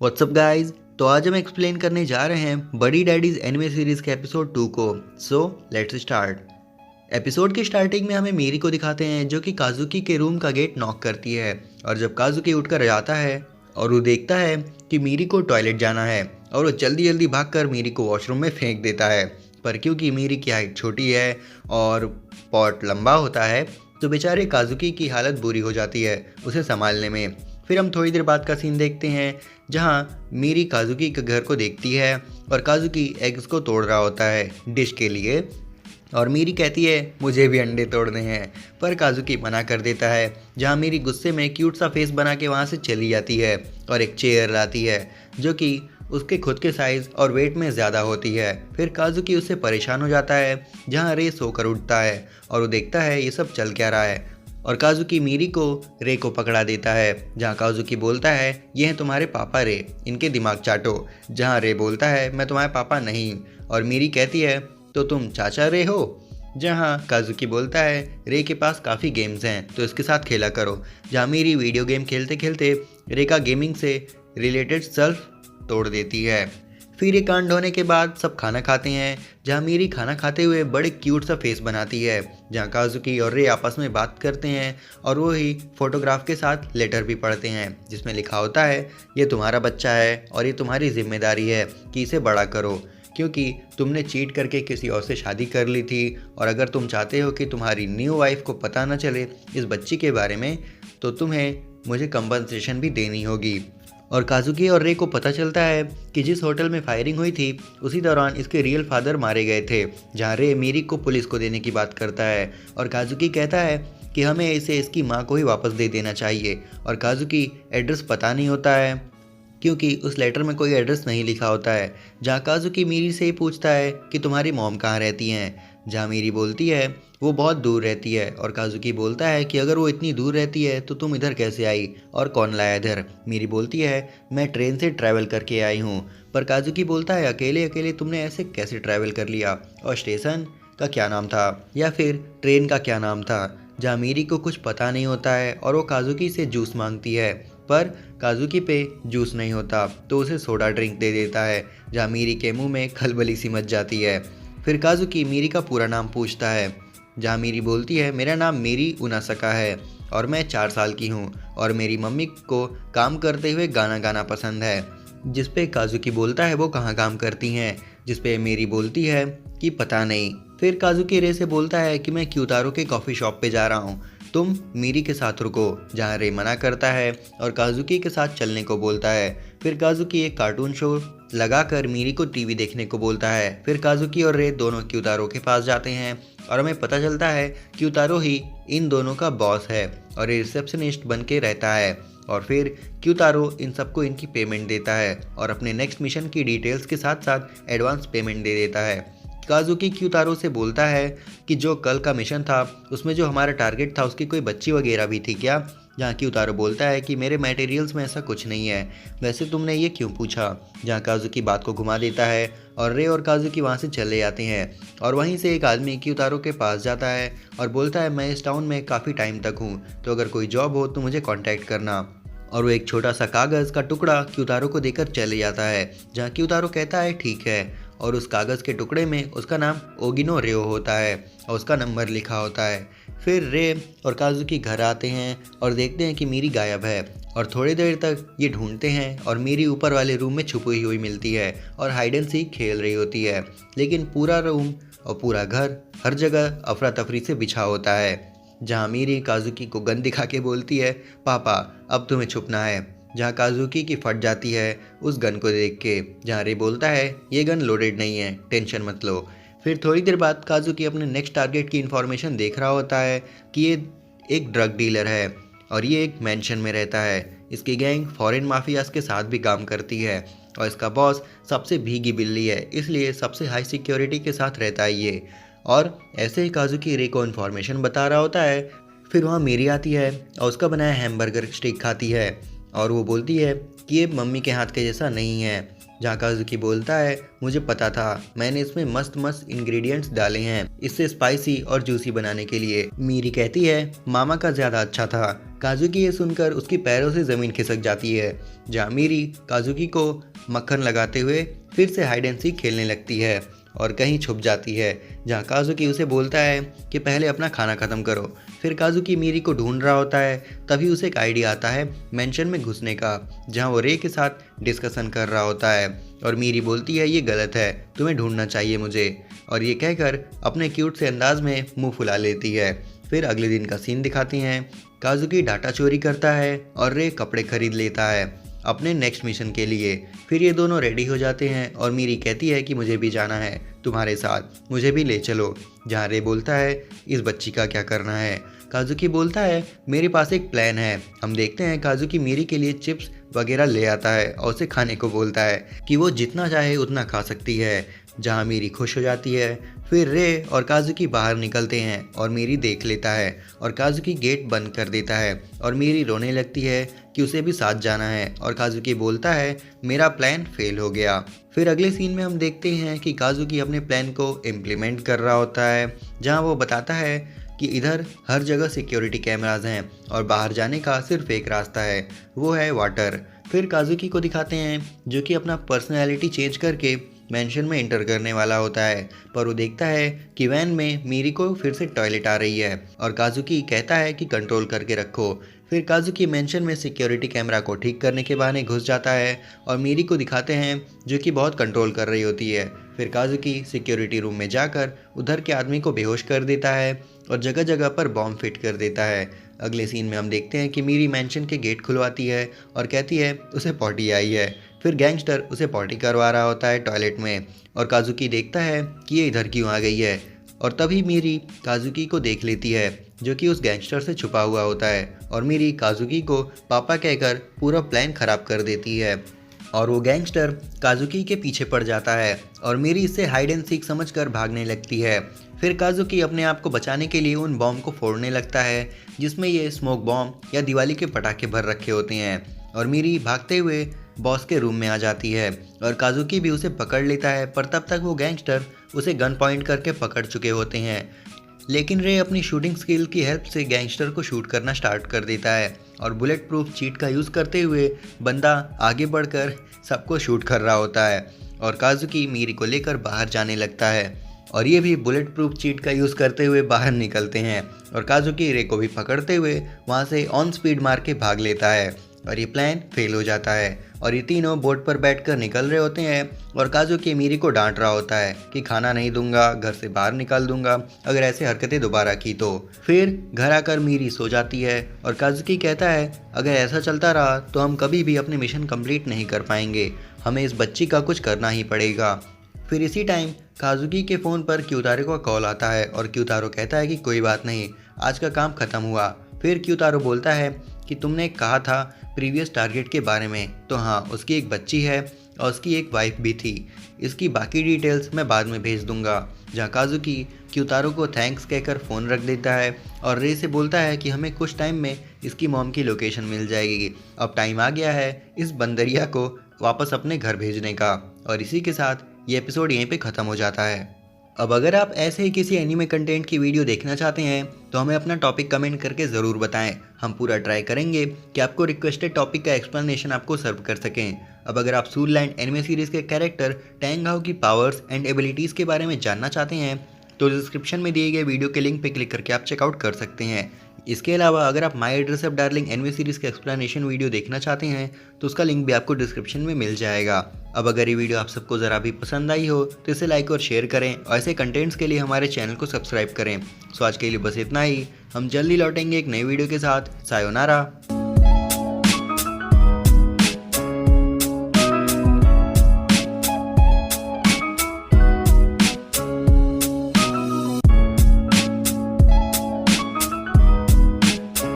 What's up guys. तो आज हम एक्सप्लेन करने जा रहे हैं बड़ी डैडीज एनिमे सीरीज के एपिसोड 2 को। So let's start. एपिसोड की स्टार्टिंग में हमें मीरी को दिखाते हैं जो कि काजुकी के रूम का गेट नॉक करती है। और जब काजुकी उठकर जाता है और वो देखता है कि मीरी को टॉयलेट जाना है और वो जल्दी जल्दी भागकर मीरी को वॉशरूम में फेंक देता है। पर क्योंकि मीरी की हाइट छोटी है और पॉट लंबा होता है तो बेचारे काजुकी की हालत बुरी हो जाती है उसे संभालने में। फिर हम थोड़ी देर बाद का सीन देखते हैं जहाँ मीरी काजुकी के घर को देखती है और काजुकी एग्स को तोड़ रहा होता है डिश के लिए। और मीरी कहती है मुझे भी अंडे तोड़ने हैं, पर काजुकी मना कर देता है। जहाँ मीरी गुस्से में क्यूट सा फेस बना के वहाँ से चली जाती है और एक चेयर लाती है जो कि उसके खुद के साइज़ और वेट में ज़्यादा होती है। फिर काजुकी उससे परेशान हो जाता है जहाँ रे सोकर उठता है और वो देखता है ये सब चल क्या रहा है। और काजुकी मीरी को रे को पकड़ा देता है जहाँ काजुकी बोलता है ये हैं तुम्हारे पापा रे, इनके दिमाग चाटो। जहाँ रे बोलता है मैं तुम्हारे पापा नहीं। और मीरी कहती है तो तुम चाचा रे हो। जहाँ काजुकी बोलता है रे के पास काफ़ी गेम्स हैं तो इसके साथ खेला करो। जहाँ मीरी वीडियो गेम खेलते खेलते रे का गेमिंग से रिलेटेड सेल्फ तोड़ देती है। फिर ये कांड होने के बाद सब खाना खाते हैं जहाँ मीरी खाना खाते हुए बड़े क्यूट सा फेस बनाती है। जहाँ काजुकी और रे आपस में बात करते हैं और वो ही फोटोग्राफ के साथ लेटर भी पढ़ते हैं जिसमें लिखा होता है ये तुम्हारा बच्चा है और ये तुम्हारी जिम्मेदारी है कि इसे बड़ा करो, क्योंकि तुमने चीट करके किसी और से शादी कर ली थी और अगर तुम चाहते हो कि तुम्हारी न्यू वाइफ को पता न चले इस बच्ची के बारे में तो तुम्हें मुझे कंपनसेशन भी देनी होगी। और काजुकी और रे को पता चलता है कि जिस होटल में फायरिंग हुई थी उसी दौरान इसके रियल फादर मारे गए थे। जहाँ रे मीरी को पुलिस को देने की बात करता है और काजुकी कहता है कि हमें इसे इसकी माँ को ही वापस दे देना चाहिए। और काजुकी एड्रेस पता नहीं होता है क्योंकि उस लेटर में कोई एड्रेस नहीं लिखा होता है। जहाँ काजुकी मीरी से ही पूछता है कि तुम्हारी मॉम कहाँ रहती हैं। जहाँ मीरी बोलती है वो बहुत दूर रहती है और काजुकी बोलता है कि अगर वो इतनी दूर रहती है तो तुम इधर कैसे आई और कौन लाया इधर। मीरी बोलती है मैं ट्रेन से ट्रैवल करके आई हूँ। पर काजुकी बोलता है अकेले अकेले तुमने ऐसे कैसे ट्रैवल कर लिया और स्टेशन का क्या नाम था या फिर ट्रेन का क्या नाम था। जहाँ मीरी को कुछ पता नहीं होता है और वो काजुकी से जूस मांगती है पर काजुकी पे जूस नहीं होता तो उसे सोडा ड्रिंक दे देता है। जहाँ मीरी के मुंह में खलबली सी मच जाती है। फिर काजुकी मीरी का पूरा नाम पूछता है जहाँ मीरी बोलती है मेरा नाम मीरी उनासका है और मैं 4 साल की हूँ और मेरी मम्मी को काम करते हुए गाना गाना पसंद है। जिस पे काजुकी बोलता है वो कहाँ काम करती हैं, जिस पे मेरी बोलती है कि पता नहीं। फिर काजुकी रे से बोलता है कि मैं क्यूतारो के कॉफ़ी शॉप पे जा रहा हूँ, तुम मीरी के साथ रुको। जहाँ रे मना करता है और काजुकी के साथ चलने को बोलता है। फिर काजुकी एक कार्टून शो लगाकर मीरी को टीवी देखने को बोलता है। फिर काजुकी और रे दोनों क्यूतारो के पास जाते हैं और हमें पता चलता है क्यूतारो ही इन दोनों का बॉस है और ये रिसेप्शनिस्ट बन के रहता है। और फिर क्यूतारो इन सबको इनकी पेमेंट देता है और अपने नेक्स्ट मिशन की डिटेल्स के साथ साथ एडवांस पेमेंट दे देता है। काजुकी क्यूतारो से बोलता है कि जो कल का मिशन था उसमें जो हमारा टारगेट था उसकी कोई बच्ची वगैरह भी थी क्या। जहाँ क्यूतारो बोलता है कि मेरे मटेरियल्स में ऐसा कुछ नहीं है, वैसे तुमने ये क्यों पूछा। जहाँ काजुकी बात को घुमा देता है और रे और काजुकी वहाँ से चले जाते हैं। और वहीं से एक आदमी क्यूतारो के पास जाता है और बोलता है मैं इस टाउन में काफ़ी टाइम तक हूँ तो अगर कोई जॉब हो तो मुझे कॉन्टैक्ट करना। और वो एक छोटा सा कागज़ का टुकड़ा क्यूतारो को देकर चले जाता है। जहाँ क्यूतारो कहता है ठीक है और उस कागज़ के टुकड़े में उसका नाम ओगिनो रेओ होता है और उसका नंबर लिखा होता है। फिर रे और काजुकी घर आते हैं और देखते हैं कि मीरी गायब है और थोड़ी देर तक ये ढूंढते हैं और मीरी ऊपर वाले रूम में छुपी हुई मिलती है और हाइड एंड सीक खेल रही होती है। लेकिन पूरा रूम और पूरा घर हर जगह अफरा तफरी से बिछा होता है। जहाँ मीरी काजुकी को गन दिखा के बोलती है पापा अब तुम्हें छुपना है। जहाँ काजुकी की फट जाती है उस गन को देख के। जहाँ रे बोलता है ये गन लोडेड नहीं है, टेंशन मत लो। फिर थोड़ी देर बाद काजुकी अपने नेक्स्ट टारगेट की इन्फॉर्मेशन देख रहा होता है कि ये एक ड्रग डीलर है और ये एक मैंशन में रहता है। इसकी गैंग फॉरेन माफियाज के साथ भी काम करती है और इसका बॉस सबसे भीगी बिल्ली है, इसलिए सबसे हाई सिक्योरिटी के साथ रहता है ये। और ऐसे ही काजुकी रे को इन्फॉर्मेशन बता रहा होता है। फिर वहाँ मीरी आती है और उसका बनाया हैमबर्गर स्टिक खाती है और वो बोलती है कि ये मम्मी के हाथ के जैसा नहीं है। जहाँ काजुकी बोलता है मुझे पता था, मैंने इसमें मस्त मस्त इंग्रेडिएंट्स डाले हैं इससे स्पाइसी और जूसी बनाने के लिए। मीरी कहती है मामा का ज़्यादा अच्छा था। काजुकी ये सुनकर उसकी पैरों से ज़मीन खिसक जाती है, जहाँ मीरी काजुकी को मक्खन लगाते हुए फिर से हाइड एंड सीक खेलने लगती है और कहीं छुप जाती है, जहाँ काजुकी उसे बोलता है कि पहले अपना खाना ख़त्म करो। फिर काजुकी मीरी को ढूंढ रहा होता है, तभी उसे एक आइडिया आता है मेंशन में घुसने का, जहाँ वो रे के साथ डिस्कशन कर रहा होता है और मीरी बोलती है ये गलत है, तुम्हें ढूंढना चाहिए मुझे, और ये कहकर अपने क्यूट से अंदाज में मुंह फुला लेती है। फिर अगले दिन का सीन दिखाती हैं, काजुकी डाटा चोरी करता है और रे कपड़े खरीद लेता है अपने नेक्स्ट मिशन के लिए। फिर ये दोनों रेडी हो जाते हैं और मीरी कहती है कि मुझे भी जाना है तुम्हारे साथ, मुझे भी ले चलो। जहाँ रे बोलता है इस बच्ची का क्या करना है। काजुकी बोलता है मेरे पास एक प्लान है। हम देखते हैं काजुकी मीरी के लिए चिप्स वगैरह ले आता है और उसे खाने को बोलता है कि वो जितना चाहे उतना खा सकती है, जहाँ मीरी खुश हो जाती है। फिर रे और काजुकी बाहर निकलते हैं और मीरी देख लेता है और काजुकी गेट बंद कर देता है और मीरी रोने लगती है कि उसे भी साथ जाना है और काजुकी बोलता है मेरा प्लान फेल हो गया। फिर अगले सीन में हम देखते हैं कि काजुकी अपने प्लान को इम्प्लीमेंट कर रहा होता है, जहाँ वो बताता है कि इधर हर जगह सिक्योरिटी कैमराज हैं और बाहर जाने का सिर्फ एक रास्ता है, वो है वाटर। फिर काजुकी को दिखाते हैं जो कि अपना पर्सनैलिटी चेंज करके मेंशन में एंटर करने वाला होता है, पर वो देखता है कि वैन में मीरी को फिर से टॉयलेट आ रही है और काजुकी कहता है कि कंट्रोल करके रखो। फिर काजुकी मेंशन में सिक्योरिटी कैमरा को ठीक करने के बहाने घुस जाता है और मीरी को दिखाते हैं जो कि बहुत कंट्रोल कर रही होती है। फिर काजुकी सिक्योरिटी रूम में जाकर उधर के आदमी को बेहोश कर देता है और जगह जगह पर बॉम्ब फिट कर देता है। अगले सीन में हम देखते हैं कि मीरी मेंशन के गेट खुलवाती है और कहती है उसे पॉटी आई है। फिर गैंगस्टर उसे पॉटी करवा रहा होता है टॉयलेट में और काजुकी देखता है कि ये इधर क्यों आ गई है, और तभी मीरी काजुकी को देख लेती है जो कि उस गैंगस्टर से छुपा हुआ होता है और मीरी काजुकी को पापा कहकर पूरा प्लान खराब कर देती है और वो गैंगस्टर काजुकी के पीछे पड़ जाता है और मीरी इससे हाइड एंड सीक समझकर भागने लगती है। फिर काजुकी अपने आप को बचाने के लिए उन बॉम्ब को फोड़ने लगता है जिसमें ये स्मोक बॉम्ब या दिवाली के पटाखे भर रखे होते हैं और मीरी भागते हुए बॉस के रूम में आ जाती है और काजुकी भी उसे पकड़ लेता है, पर तब तक वो गैंगस्टर उसे गन पॉइंट करके पकड़ चुके होते हैं। लेकिन रे अपनी शूटिंग स्किल की हेल्प से गैंगस्टर को शूट करना स्टार्ट कर देता है और बुलेट प्रूफ चीट का यूज़ करते हुए बंदा आगे बढ़कर सबको शूट कर रहा होता है और काजुकी मीरी को लेकर बाहर जाने लगता है और ये भी बुलेट प्रूफ चीट का यूज़ करते हुए बाहर निकलते हैं और काजुकी रे को भी पकड़ते हुए वहाँ से ऑन स्पीड मार के भाग लेता है और ये प्लान फेल हो जाता है और ये तीनों बोट पर बैठकर निकल रहे होते हैं और काजुकी मीरी को डांट रहा होता है कि खाना नहीं दूंगा, घर से बाहर निकाल दूंगा अगर ऐसे हरकतें दोबारा की तो। फिर घर आकर मीरी सो जाती है और काजुकी कहता है अगर ऐसा चलता रहा तो हम कभी भी अपने मिशन कंप्लीट नहीं कर पाएंगे, हमें इस बच्ची का कुछ करना ही पड़ेगा। फिर इसी टाइम काजुकी के फ़ोन पर क्यूतारो का कॉल आता है और क्यूतारो कहता है कि कोई बात नहीं, आज का काम ख़त्म हुआ। फिर क्यूतारो बोलता है कि तुमने कहा था प्रीवियस टारगेट के बारे में, तो हाँ उसकी एक बच्ची है और उसकी एक वाइफ भी थी, इसकी बाकी डिटेल्स मैं बाद में भेज दूंगा। जहाँ काजुकी क्यूतारो को थैंक्स कहकर फ़ोन रख देता है और रे से बोलता है कि हमें कुछ टाइम में इसकी मॉम की लोकेशन मिल जाएगी, अब टाइम आ गया है इस बंदरिया को वापस अपने घर भेजने का। और इसी के साथ ये एपिसोड यहीं पे ख़त्म हो जाता है। अब अगर आप ऐसे ही किसी एनीमे कंटेंट की वीडियो देखना चाहते हैं तो हमें अपना टॉपिक कमेंट करके ज़रूर बताएं, हम पूरा ट्राई करेंगे कि आपको रिक्वेस्टेड टॉपिक का एक्सप्लेनेशन आपको सर्व कर सकें। अब अगर आप सूरलैंड एनिमे सीरीज़ के कैरेक्टर टैंग हाउ की पावर्स एंड एबिलिटीज़ के बारे में जानना चाहते हैं तो डिस्क्रिप्शन में दिए गए वीडियो के लिंक पर क्लिक करके आप चेकआउट कर सकते हैं। इसके अलावा अगर आप माई address of darling anime series के एक्सप्लेनेशन वीडियो देखना चाहते हैं तो उसका लिंक भी आपको डिस्क्रिप्शन में मिल जाएगा। अब अगर ये वीडियो आप सबको ज़रा भी पसंद आई हो तो इसे लाइक और शेयर करें और ऐसे कंटेंट्स के लिए हमारे चैनल को सब्सक्राइब करें। सो आज के लिए बस इतना ही, हम जल्दी लौटेंगे एक नई वीडियो के साथ। सायोनारा।